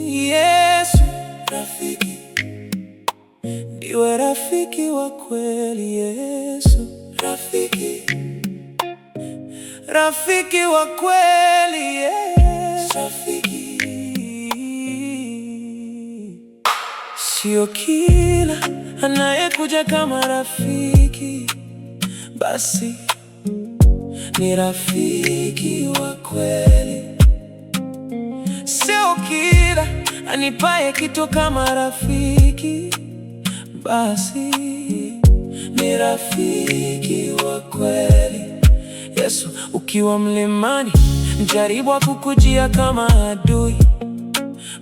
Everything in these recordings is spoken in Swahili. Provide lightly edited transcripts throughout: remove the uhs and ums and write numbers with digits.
Yesu rafiki, ndiwe rafiki wa kweli. Yesu rafiki, rafiki wa kweli. Yesu rafiki, sio kila anayekuja kama rafiki basi ni rafiki wa kweli. Sio kila anipaye kitu kama rafiki basi ni rafiki wa kweli. Yesu, ukiwa mlimani, mjaribu hakukujia kama adui,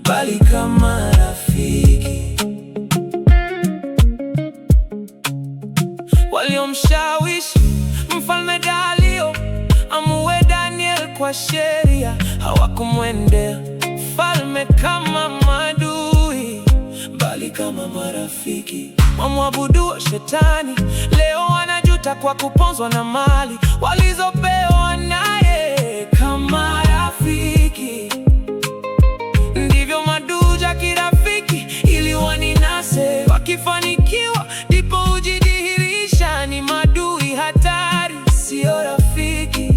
bali kama rafiki. Waliomshawishi Mfalme Dario amuue Daniel kwa sheria hawakumwendea mfalme kama maadui, bali kama marafiki. Wamwabuduo Shetani leo wanajuta kwa kuponzwa na mali walizopewa naye kama rafiki. Ndivyo maduja kirafiki ili waninase, wakifanikiwa ndipo hujidhihirisha ni maadui hatari, sio rafiki.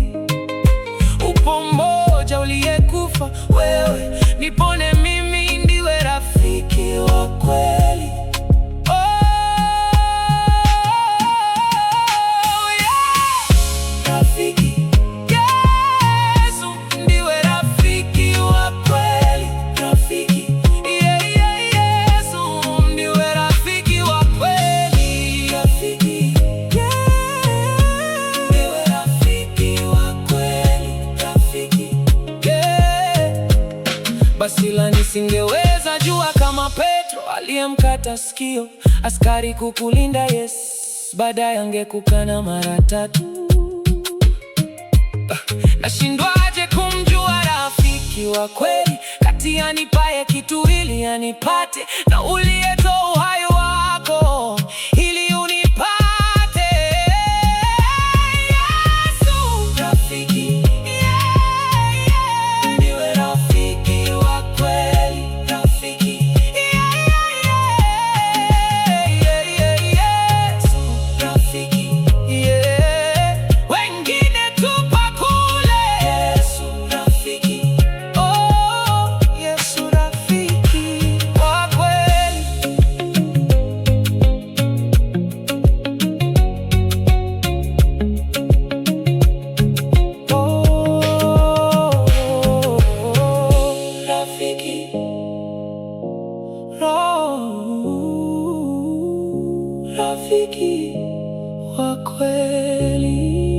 Upo mmoja uliyekufa wewe nipone mimi, ndiwe rafiki wa kweli. Basi la nisingeweza jua kama Petro aliyemkata sikio askari kukulinda. Yes, baadaye angekukana mara 3. Nashindwaje kumjua rafiki wa kweli, kati anipaye kitu ili anipate na uliyetoa uhai wako ili unipate. Yesu rafiki, ndiwe rafiki wa kweli. Rafiki, Yesu rafiki, wengine tupa kule. Yesu rafiki, oh, Yesu rafiki wa kweli. Rafiki, rafiki wa kweli.